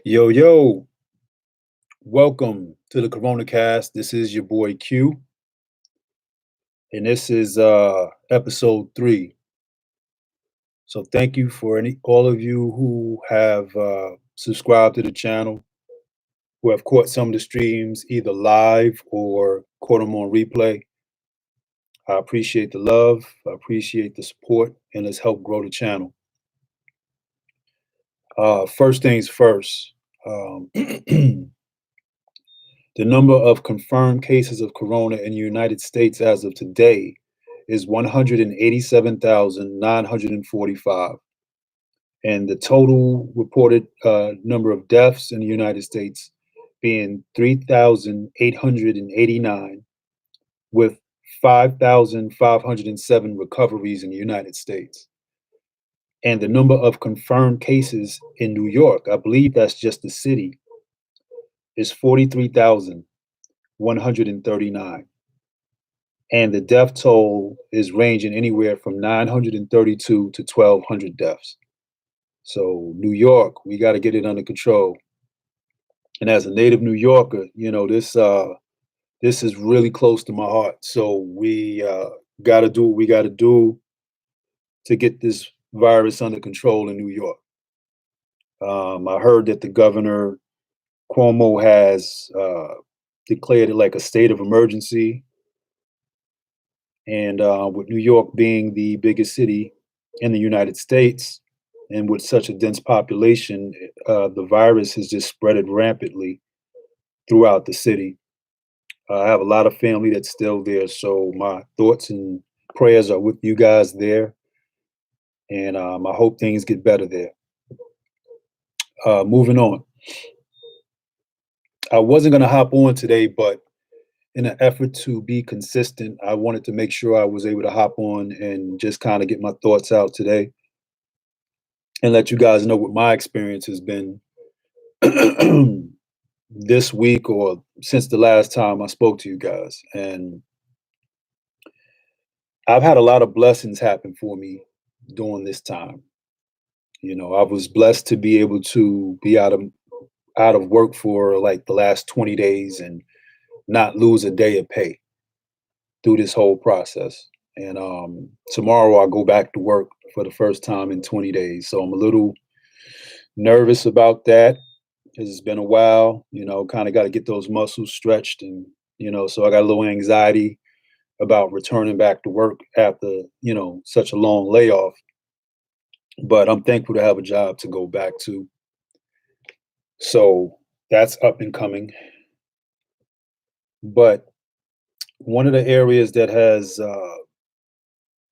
Yo, yo, welcome to the Corona Cast. This is your boy Q, and this is episode 3. So thank you for all of you who have subscribed to the channel, who have caught some of the streams either live or caught them on replay. I appreciate the love, I appreciate the support, and let's help grow the channel. First things first, the number of confirmed cases of corona in the United States as of today is 187,945. And the total reported number of deaths in the United States being 3,889, with 5,507 recoveries in the United States. And the number of confirmed cases in New York, I believe that's just the city, is 43,139. And the death toll is ranging anywhere from 932 to 1,200 deaths. So New York, we got to get it under control. And as a native New Yorker, this is really close to my heart. So we got to do what we got to do to get this virus under control in New York. I heard that the governor Cuomo has declared it like a state of emergency. And with New York being the biggest city in the United States, and with such a dense population, the virus has just spreaded rampantly throughout the city. I have a lot of family that's still there, so my thoughts and prayers are with you guys there, and I hope things get better there. Moving on. I wasn't going to hop on today, but in an effort to be consistent, I wanted to make sure I was able to hop on and just kind of get my thoughts out today and let you guys know what my experience has been this week or since the last time I spoke to you guys. And I've had a lot of blessings happen for me during this time. You know, I was blessed to be able to be out of work for like the last 20 days and not lose a day of pay through this whole process. And tomorrow I'll go back to work for the first time in 20 days. So I'm a little nervous about that because it's been a while, kind of got to get those muscles stretched. And, so I got a little anxiety about returning back to work after, such a long layoff. But I'm thankful to have a job to go back to. So that's up and coming. But one of the areas that has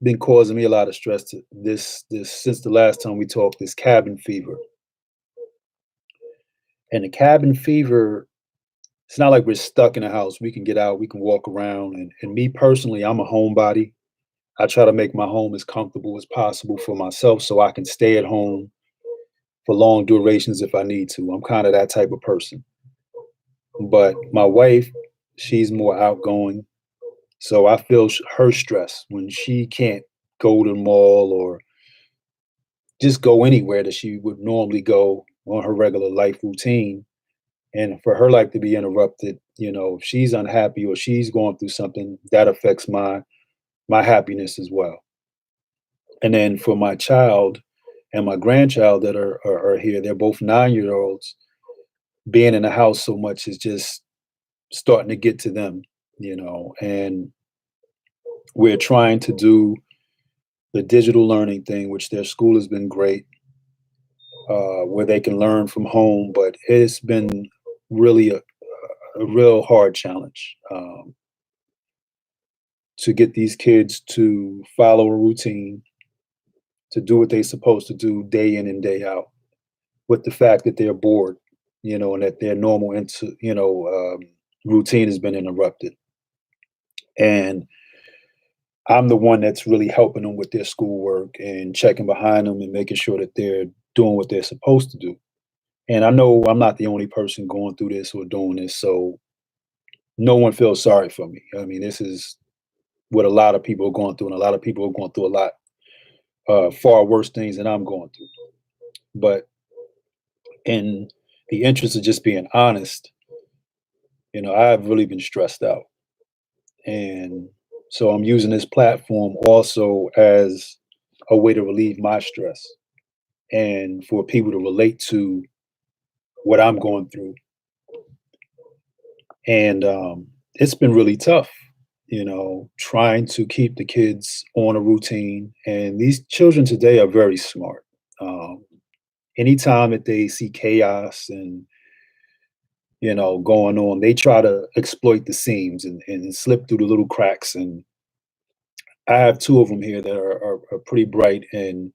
been causing me a lot of stress to this since the last time we talked is cabin fever. And the cabin fever, it's not like we're stuck in a house. We can get out, we can walk around. And me personally, I'm a homebody. I try to make my home as comfortable as possible for myself so I can stay at home for long durations if I need to. I'm kind of that type of person. But my wife, she's more outgoing. So I feel her stress when she can't go to the mall or just go anywhere that she would normally go on her regular life routine. And for her life to be interrupted, if she's unhappy or she's going through something, that affects my happiness as well. And then for my child and my grandchild that are here, they're both 9-year-olds. Being in the house so much is just starting to get to them, and we're trying to do the digital learning thing, which their school has been great, where they can learn from home, but it's been really a real hard challenge to get these kids to follow a routine, to do what they're supposed to do day in and day out, with the fact that they're bored, and that their normal routine has been interrupted. And I'm the one that's really helping them with their schoolwork and checking behind them and making sure that they're doing what they're supposed to do. And I know I'm not the only person going through this or doing this, so no one feels sorry for me. I mean, this is what a lot of people are going through, and a lot of people are going through a lot far worse things than I'm going through. But in the interest of just being honest, I've really been stressed out. And so I'm using this platform also as a way to relieve my stress and for people to relate to what I'm going through. And it's been really tough, trying to keep the kids on a routine. And these children today are very smart. Um, Anytime that they see chaos and going on, they try to exploit the seams and slip through the little cracks. And I have two of them here that are pretty bright and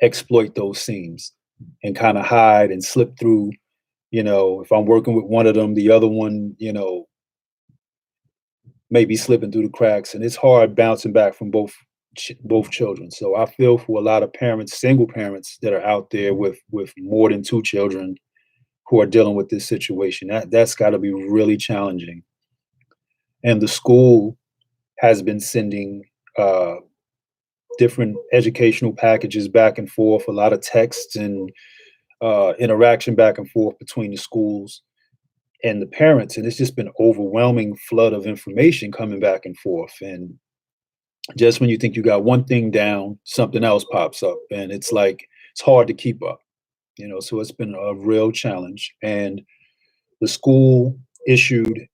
exploit those seams and kind of hide and slip through. If I'm working with one of them, the other one, maybe slipping through the cracks, and it's hard bouncing back from both children. So I feel for a lot of parents, single parents that are out there with more than two children who are dealing with this situation. That's got to be really challenging. And the school has been sending uh, different educational packages back and forth, a lot of texts and interaction back and forth between the schools and the parents, and it's just been overwhelming flood of information coming back and forth. And just when you think you got one thing down, something else pops up, and it's like it's hard to keep up. So it's been a real challenge. And the school issued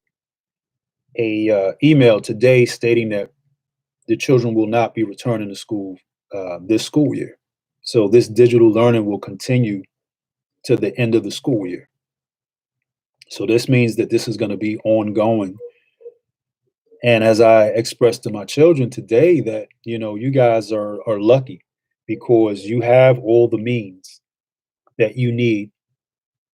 a email today stating that the children will not be returning to school this school year. So this digital learning will continue to the end of the school year. So this means that this is going to be ongoing. And as I expressed to my children today, that you guys are lucky because you have all the means that you need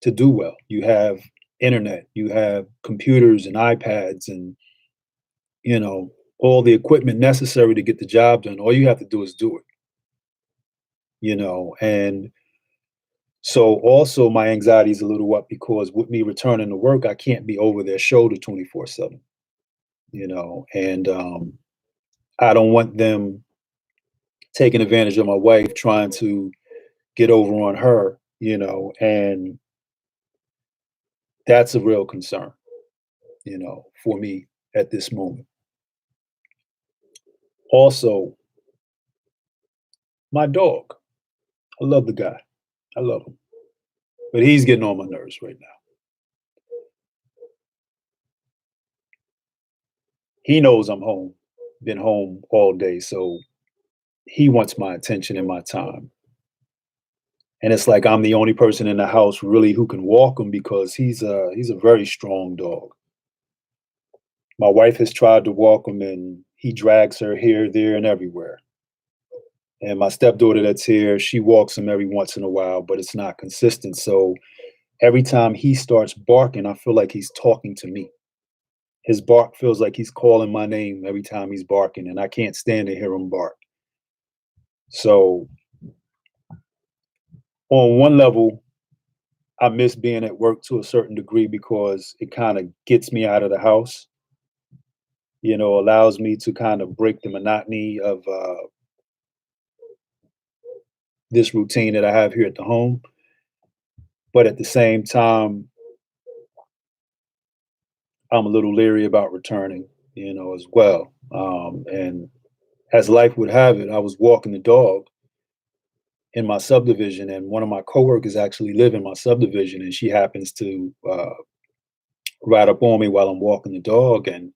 to do well. You have internet, you have computers and iPads, and you know all the equipment necessary to get the job done. All you have to do is do it. And so also my anxiety is a little up because with me returning to work, I can't be over their shoulder 24/7. And I don't want them taking advantage of my wife, trying to get over on her, and that's a real concern, for me at this moment. Also, my dog. I love the guy. I love him. But he's getting on my nerves right now. He knows I'm home, been home all day, so he wants my attention and my time. And it's like I'm the only person in the house really who can walk him because he's a very strong dog. My wife has tried to walk him and he drags her here, there, and everywhere. And my stepdaughter that's here, she walks him every once in a while, but it's not consistent. So every time he starts barking, I feel like he's talking to me. His bark feels like he's calling my name every time he's barking, and I can't stand to hear him bark. So on one level, I miss being at work to a certain degree because it kind of gets me out of the house, allows me to kind of break the monotony of this routine that I have here at the home. But at the same time, I'm a little leery about returning, as well. And as life would have it, I was walking the dog in my subdivision, and one of my coworkers actually live in my subdivision, and she happens to ride up on me while I'm walking the dog, and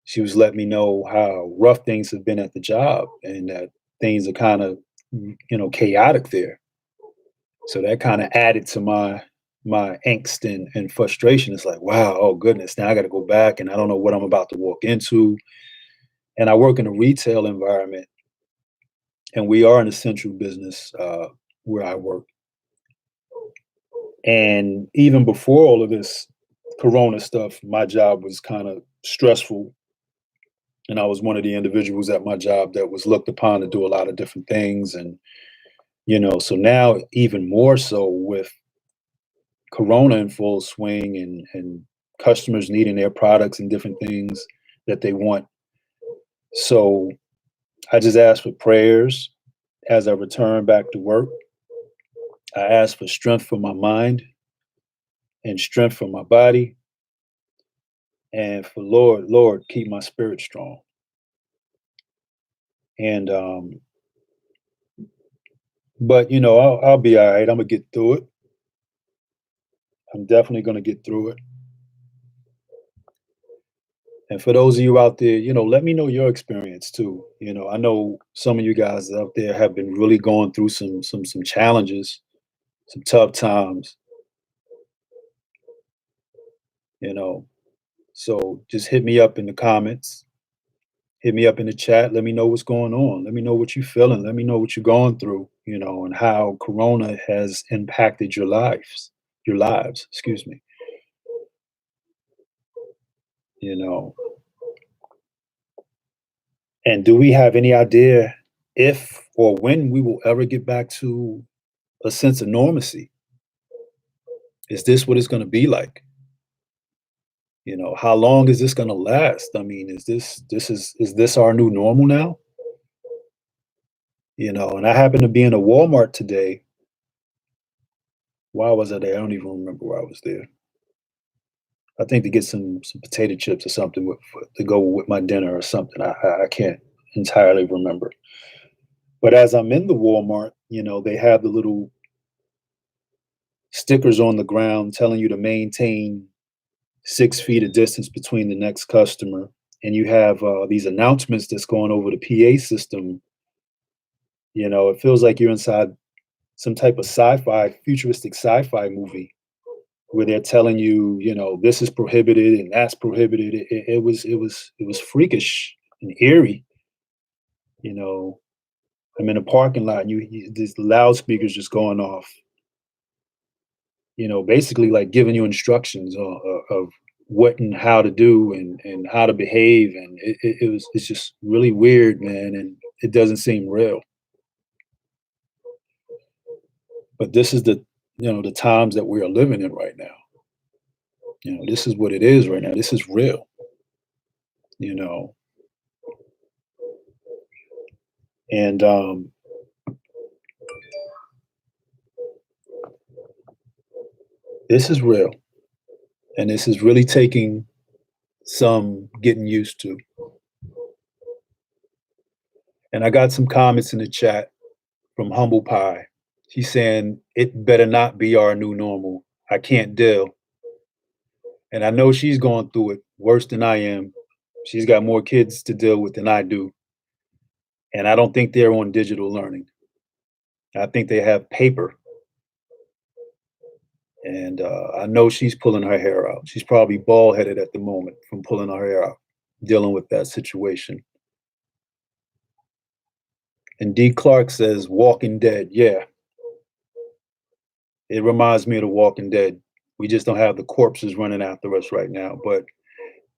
she was letting me know how rough things have been at the job, and that things are kind of chaotic there. So that kind of added to my angst and frustration. It's like, wow, oh goodness, now I got to go back, and I don't know what I'm about to walk into. And I work in a retail environment, and we are an essential business where I work. And even before all of this Corona stuff, my job was kind of stressful. And I was one of the individuals at my job that was looked upon to do a lot of different things. And, so now even more so with Corona in full swing and customers needing their products and different things that they want. So I just ask for prayers as I return back to work. I ask for strength for my mind and strength for my body, and for Lord, keep my spirit strong. And but I'll be all right. I'm gonna get through it. I'm definitely gonna get through it. And for those of you out there, let me know your experience too. I know some of you guys out there have been really going through some challenges, some tough times, you know. So just hit me up in the comments, hit me up in the chat, let me know what's going on. Let me know what you're feeling. Let me know what you're going through, and how corona has impacted your lives, excuse me. You know. And do we have any idea if or when we will ever get back to a sense of normalcy? Is this what it's going to be like? How long is this going to last? I mean, is this our new normal now? And I happened to be in a Walmart today. Why was I there? I don't even remember why I was there. I think to get some potato chips or something to go with my dinner or something. I can't entirely remember. But as I'm in the Walmart, they have the little stickers on the ground telling you to maintain 6 feet of distance between the next customer. And you have these announcements that's going over the PA system. It feels like you're inside some type of futuristic sci-fi movie where they're telling you, this is prohibited and that's prohibited. It was freakish and eerie. You know, I'm in a parking lot and these loudspeakers just going off. Basically like giving you instructions of what and how to do and how to behave, and it's just really weird, man, and it doesn't seem real. But this is the times that we are living in right now. This is what it is right now. This is real. You know, and this is real, and this is really taking some getting used to. And I got some comments in the chat from Humble Pie. She's saying it better not be our new normal. I can't deal. And I know she's going through it worse than I am. She's got more kids to deal with than I do. And I don't think they're on digital learning. I think they have paper. And I know she's pulling her hair out. She's probably bald headed at the moment from pulling her hair out, dealing with that situation. And D. Clark says, Walking Dead. Yeah, it reminds me of The Walking Dead. We just don't have the corpses running after us right now. But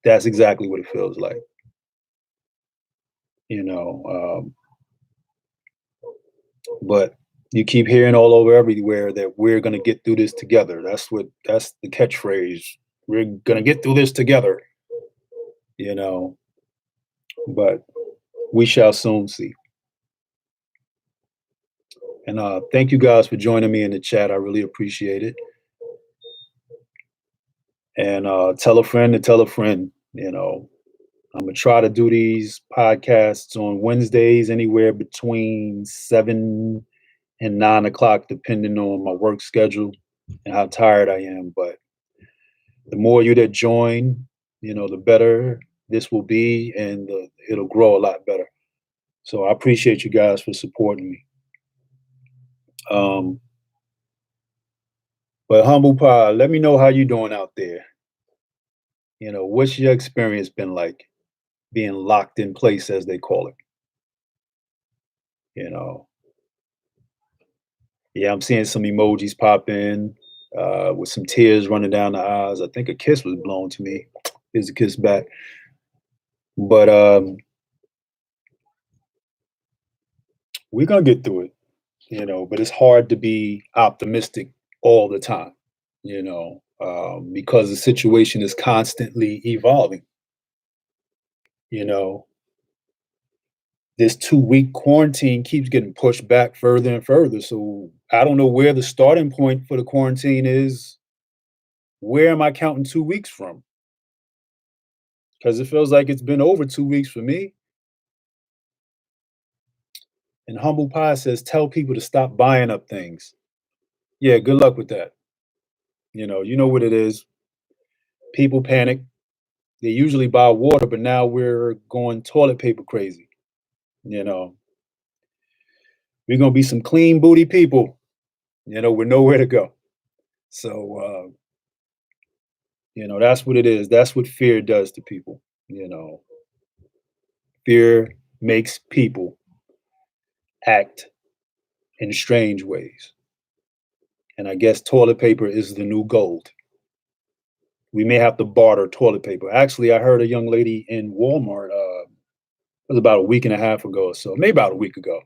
that's exactly what it feels like. You know, but you keep hearing all over everywhere that we're going to get through this together. That's the catchphrase. We're going to get through this together, you know, but we shall soon see. And thank you guys for joining me in the chat. I really appreciate it. And tell a friend to tell a friend. I'm going to try to do these podcasts on Wednesdays, anywhere between 7 and 9 o'clock, depending on my work schedule and how tired I am. But the more you that join, the better this will be, and it'll grow a lot better. So I appreciate you guys for supporting me. Um, but Humble Pie, let me know how you doing out there. What's your experience been like being locked in place, as they call it? You know, yeah, I'm seeing some emojis pop in with some tears running down the eyes. I think a kiss was blown to me. Here's a kiss back. But we're gonna get through it, but it's hard to be optimistic all the time, because the situation is constantly evolving. You know, this 2-week quarantine keeps getting pushed back further and further. So I don't know where the starting point for the quarantine is. Where am I counting 2 weeks from? Because it feels like it's been over 2 weeks for me. And Humble Pie says, "Tell people to stop buying up things." Yeah, good luck with that. You know what it is. People panic. They usually buy water, but now we're going toilet paper crazy. You know, we're gonna be some clean booty people. With nowhere to go. So, that's what it is. That's what fear does to people. You know, fear makes people act in strange ways. And I guess toilet paper is the new gold. We may have to barter toilet paper. Actually, I heard a young lady in Walmart, it was about a week and a half ago or so, maybe about a week ago.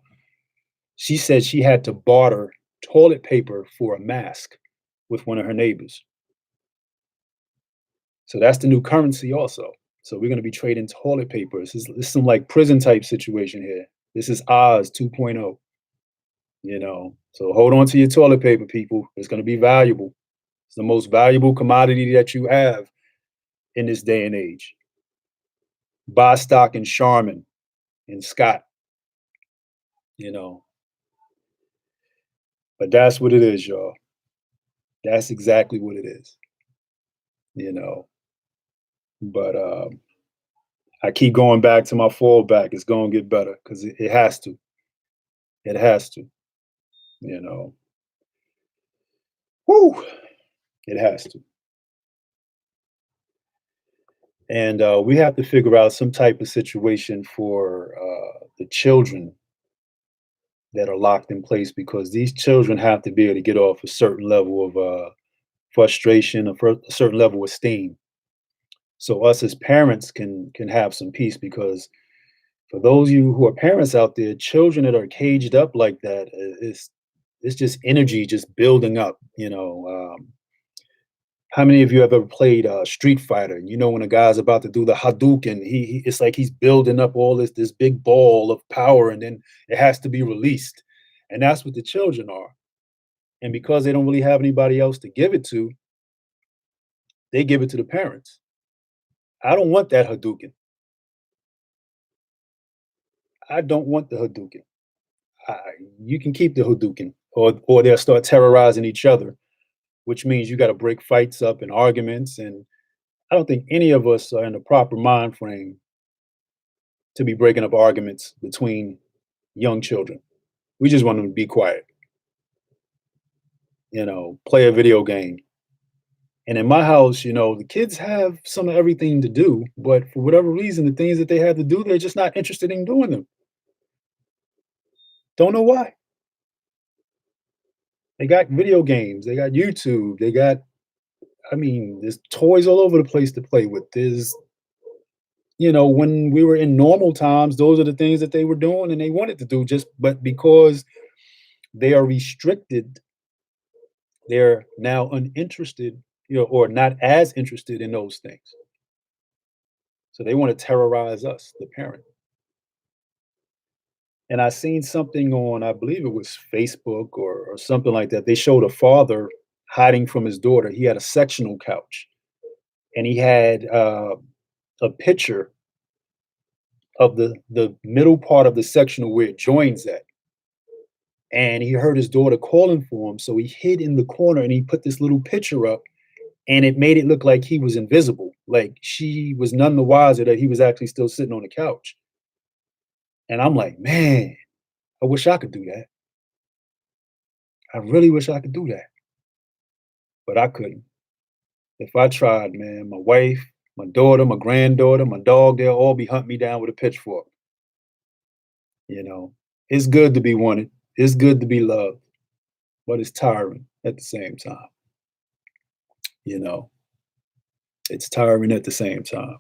She said she had to barter toilet paper for a mask with one of her neighbors. So that's the new currency also. So we're going to be trading toilet paper. This is some like prison type situation here. This is Oz 2.0, So hold on to your toilet paper, people. It's going to be valuable. It's the most valuable commodity that you have in this day and age. Buy stock in Charmin and Scott, you know. But that's what it is, y'all. That's exactly what it is, you know. But I keep going back to my fallback. It's going to get better because it has to. It has to, you know. Whew, it has to. And we have to figure out some type of situation for the children that are locked in place because these children have to be able to get off a certain level of frustration, a certain level of steam. So us as parents can have some peace because for those of you who are parents out there, children that are caged up like that, it's just energy just building up. How many of you have ever played Street Fighter? You know when a guy's about to do the Hadouken, it's like he's building up all this big ball of power, and then it has to be released. And that's what the children are. And because they don't really have anybody else to give it to, they give it to the parents. I don't want that Hadouken. I don't want the Hadouken. I, you can keep the Hadouken, or they'll start terrorizing each other, which means you got to break fights up and arguments. And I don't think any of us are in the proper mind frame to be breaking up arguments between young children. We just want them to be quiet, play a video game. And in my house, the kids have some of everything to do, but for whatever reason, the things that they have to do, they're just not interested in doing them. Don't know why. They got video games, they got YouTube, there's toys all over the place to play with. When we were in normal times, those are the things that they were doing and they wanted to do but because they are restricted, they're now uninterested, or not as interested in those things. So they want to terrorize us, the parent. And I seen something on, I believe it was Facebook or something like that. They showed a father hiding from his daughter. He had a sectional couch and he had a picture of the middle part of the sectional where it joins at. And he heard his daughter calling for him. So he hid in the corner and he put this little picture up and it made it look like he was invisible. Like she was none the wiser that he was actually still sitting on the couch. And I'm like, man, I wish I could do that. I really wish I could do that, but I couldn't. If I tried, man, my wife, my daughter, my granddaughter, my dog, they'll all be hunting me down with a pitchfork. You know, it's good to be wanted. It's good to be loved, but it's tiring at the same time. You know, it's tiring at the same time.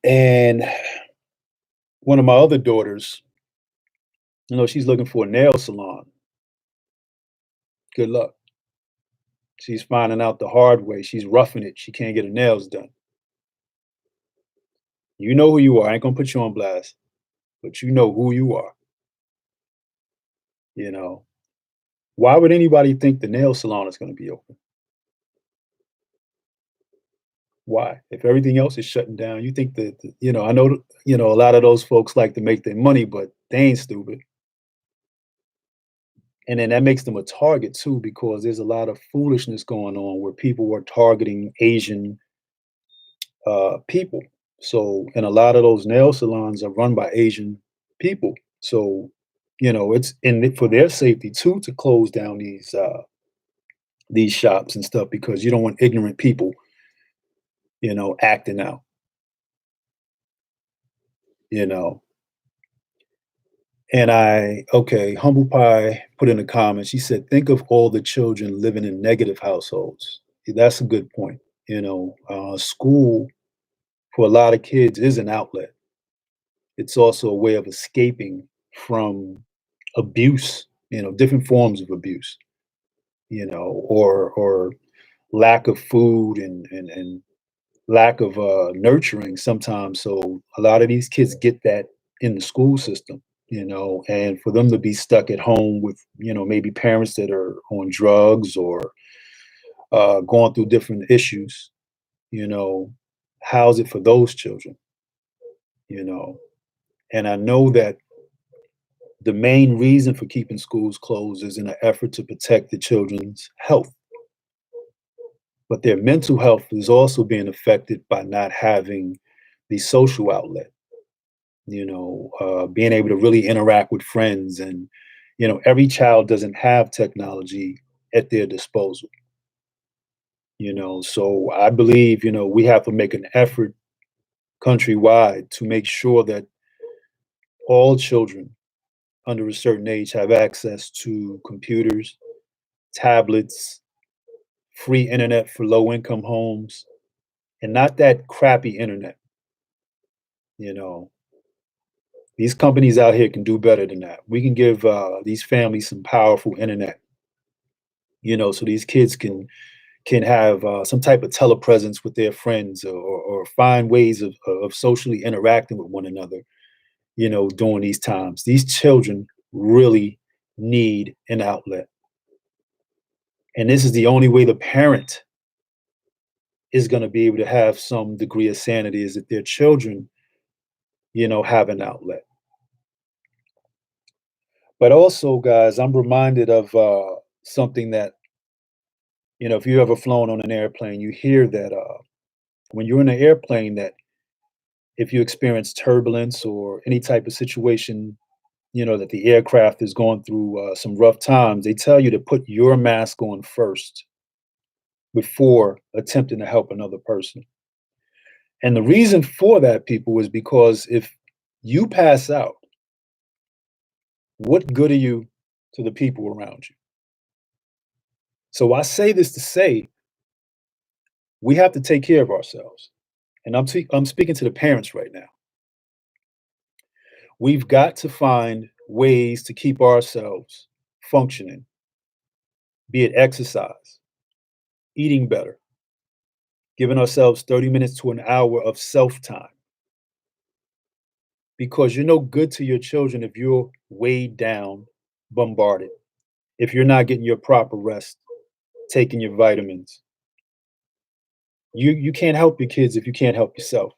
And one of my other daughters, she's looking for a nail salon. Good luck. She's finding out the hard way. She's roughing it. She can't get her nails done. You know who you are. I ain't gonna put you on blast, but you know who you are. You know, Why would anybody think the nail salon is gonna be open? Why? If everything else is shutting down, you think that, I know, a lot of those folks like to make their money, but they ain't stupid. And then that makes them a target too, because there's a lot of foolishness going on where people are targeting Asian people. So, and a lot of those nail salons are run by Asian people. So, it's for their safety too to close down these shops and stuff because you don't want ignorant people, acting out, you know. And okay, Humble Pie put in a comment. She said, think of all the children living in negative households. That's a good point. School for a lot of kids is an outlet. It's also a way of escaping from abuse, different forms of abuse, or lack of food and lack of nurturing sometimes. So a lot of these kids get that in the school system, and for them to be stuck at home with, maybe parents that are on drugs or going through different issues, you know, how's it for those children, you know? And I know that the main reason for keeping schools closed is in an effort to protect the children's health, but their mental health is also being affected by not having the social outlet, being able to really interact with friends. And, every child doesn't have technology at their disposal, so I believe, we have to make an effort countrywide to make sure that all children under a certain age have access to computers, tablets, free internet for low income homes, and not that crappy internet. You know, these companies out here can do better than that. We can give these families some powerful internet, so these kids can have some type of telepresence with their friends, or find ways of socially interacting with one another, during these times. These children really need an outlet. And this is the only way the parent is going to be able to have some degree of sanity, is that their children, have an outlet. But also, guys, I'm reminded of something that, if you ever flown on an airplane, you hear that when you're in an airplane, that if you experience turbulence or any type of situation, that the aircraft is going through some rough times, they tell you to put your mask on first before attempting to help another person. And the reason for that, people, is because if you pass out, what good are you to the people around you? So I say this to say we have to take care of ourselves. And I'm speaking to the parents right now. We've got to find ways to keep ourselves functioning, be it exercise, eating better, giving ourselves 30 minutes to an hour of self time. Because you're no good to your children if you're weighed down, bombarded, if you're not getting your proper rest, taking your vitamins. You can't help your kids if you can't help yourself.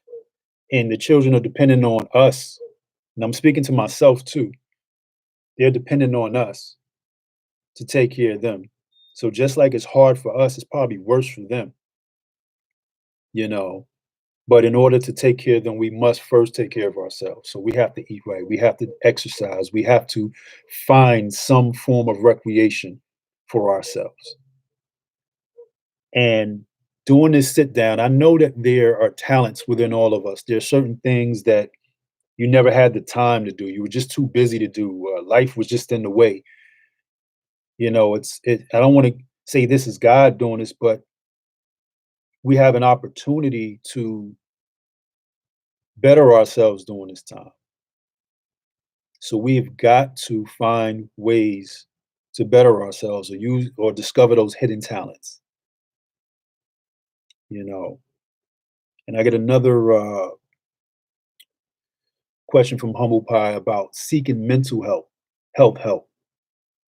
And the children are depending on us. And I'm speaking to myself too. They're dependent on us to take care of them. So just like it's hard for us, it's probably worse for them, you know. But in order to take care of them, we must first take care of ourselves. So we have to eat right. We have to exercise. We have to find some form of recreation for ourselves. And doing this sit down, I know that there are talents within all of us. There are certain things that you never had the time to do. You were just too busy to do. Life was just in the way. I don't want to say this is God doing this, but we have an opportunity to better ourselves during this time. So we've got to find ways to better ourselves, or use or discover those hidden talents, you know. And I get another question from Humble Pie about seeking mental health help.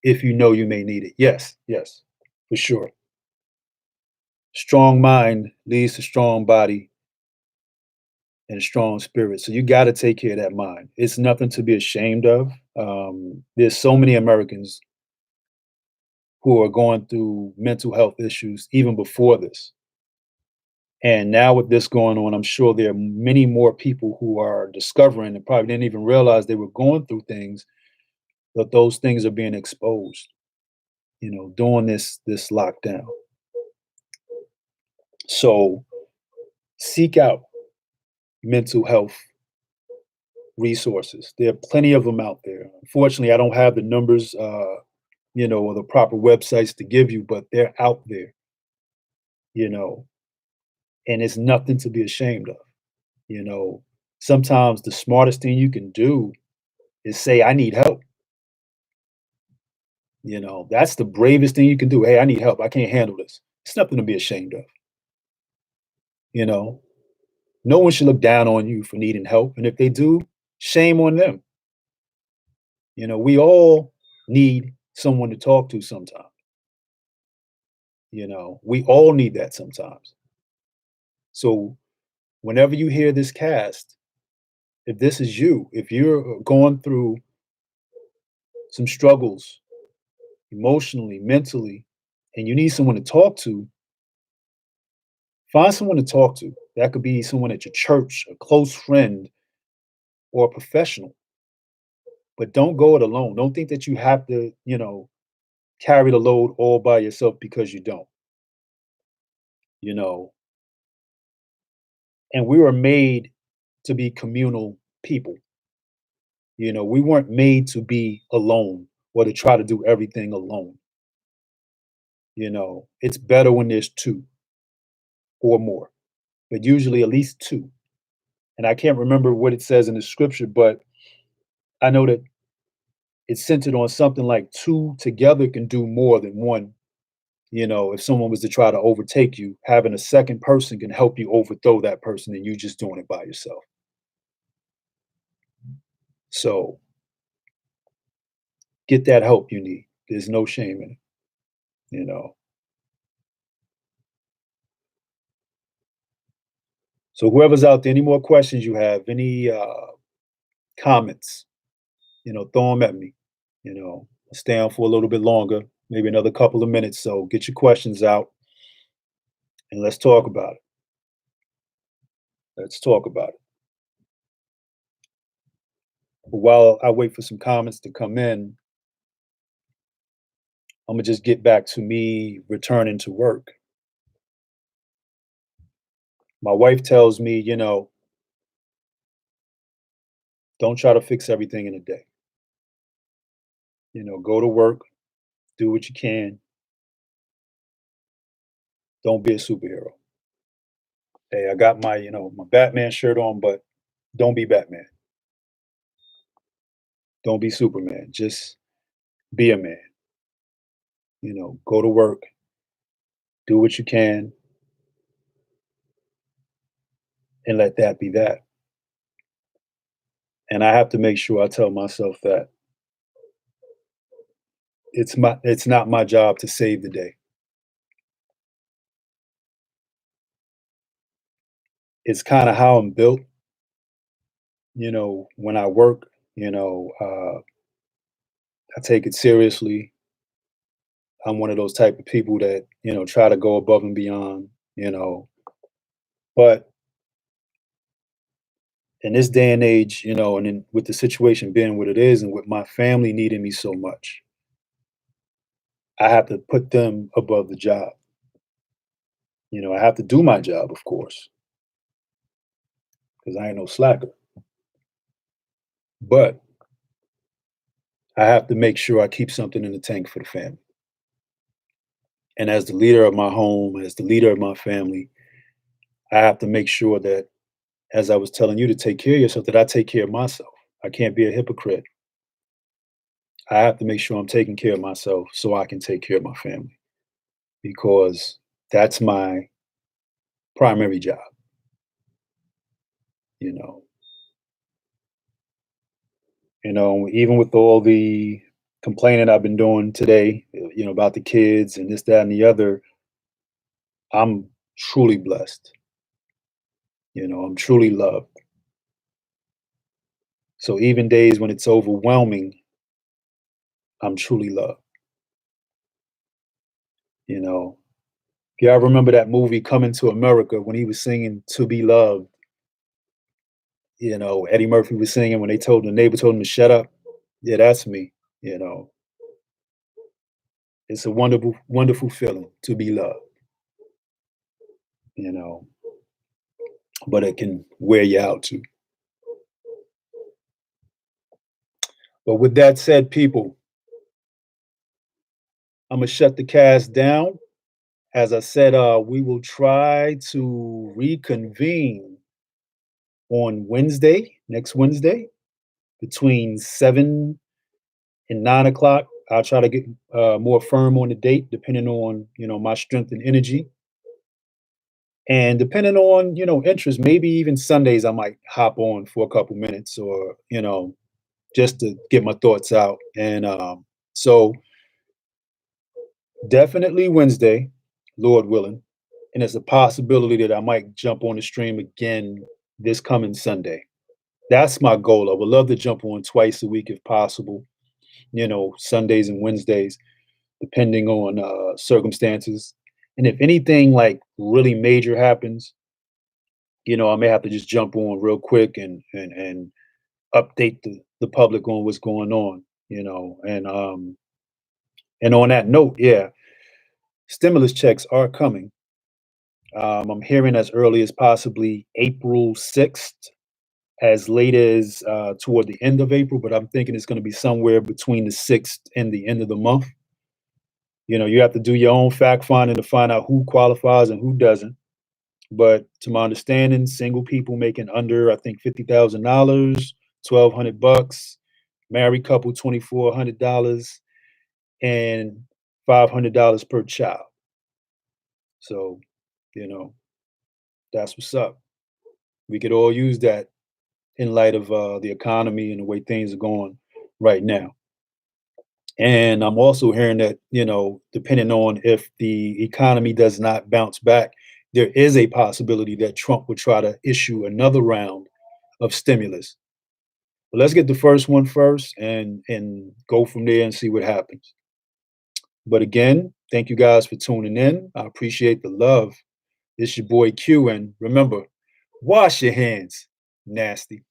if you know you may need it. Yes, yes, for sure. Strong mind leads to strong body and a strong spirit. So you got to take care of that mind. It's nothing to be ashamed of. There's so many Americans who are going through mental health issues even before this. And now with this going on, I'm sure there are many more people who are discovering and probably didn't even realize they were going through things, but those things are being exposed, during this lockdown. So seek out mental health resources. There are plenty of them out there. Unfortunately, I don't have the numbers, or the proper websites to give you, but they're out there, you know, and it's nothing to be ashamed of. You know, sometimes the smartest thing you can do is say, I need help. That's the bravest thing you can do. Hey, I need help. I can't handle this. It's nothing to be ashamed of. You know, no one should look down on you for needing help. And if they do, shame on them. We all need someone to talk to sometimes. We all need that sometimes. So whenever you hear this cast, if this is you, if you're going through some struggles emotionally, mentally, and you need someone to talk to, find someone to talk to. That could be someone at your church, a close friend, or a professional. But don't go it alone. Don't think that you have to, carry the load all by yourself because you don't, you know. And we were made to be communal people. We weren't made to be alone or to try to do everything alone. It's better when there's two or more, but usually at least two. And I can't remember what it says in the scripture, but I know that it's centered on something like two together can do more than one. If someone was to try to overtake you, having a second person can help you overthrow that person and you just doing it by yourself. So get that help you need. There's no shame in it, you know. So whoever's out there, any more questions you have, any comments, throw them at me. Stay on for a little bit longer, maybe another couple of minutes. So get your questions out and let's talk about it. Let's talk about it. But while I wait for some comments to come in, I'm gonna just get back to me returning to work. My wife tells me, don't try to fix everything in a day. Go to work, do what you can. Don't be a superhero. Hey, I got my, my Batman shirt on, but don't be Batman. Don't be Superman. Just be a man. Go to work, do what you can, and let that be that. And I have to make sure I tell myself that it's not my job to save the day. It's kind of how I'm built. When I work, I take it seriously. I'm one of those type of people that, try to go above and beyond, you know. But in this day and age, and with the situation being what it is and with my family needing me so much, I have to put them above the job. I have to do my job, of course, because I ain't no slacker. But I have to make sure I keep something in the tank for the family. And as the leader of my home, as the leader of my family, I have to make sure that, as I was telling you to take care of yourself, that I take care of myself. I can't be a hypocrite. I have to make sure I'm taking care of myself so I can take care of my family because that's my primary job, you know. Even with all the complaining I've been doing today, about the kids and this, that, and the other, I'm truly blessed. I'm truly loved. So even days when it's overwhelming, I'm truly loved. You know, if y'all remember that movie Coming to America when he was singing "To Be Loved," Eddie Murphy was singing when the neighbor told him to shut up. Yeah, that's me. You know, it's a wonderful, wonderful feeling to be loved. You know, but it can wear you out too. But with that said, people, I'm gonna shut the cast down. As I said, we will try to reconvene on Wednesday, next Wednesday, between 7 and 9 o'clock. I'll try to get more firm on the date, depending on my strength and energy, and depending on interest. Maybe even Sundays, I might hop on for a couple minutes, or just to get my thoughts out. And so definitely Wednesday, Lord willing. And there's a possibility that I might jump on the stream again this coming Sunday. That's my goal. I would love to jump on twice a week if possible, Sundays and Wednesdays, depending on circumstances. And if anything like really major happens, I may have to just jump on real quick and update the public on what's going on, and on that note, yeah, stimulus checks are coming. I'm hearing as early as possibly April 6th, as late as toward the end of April, but I'm thinking it's going to be somewhere between the 6th and the end of the month. You have to do your own fact finding to find out who qualifies and who doesn't. But to my understanding, single people making under, I think, $50,000, 1,200 bucks, married couple, $2,400, and $500 per child. So, you know, that's what's up. We could all use that in light of the economy and the way things are going right now. And I'm also hearing that, depending on if the economy does not bounce back, there is a possibility that Trump would try to issue another round of stimulus. But let's get the first one first and go from there and see what happens. But again, thank you guys for tuning in. I appreciate the love. It's your boy Q, and remember, wash your hands, nasty.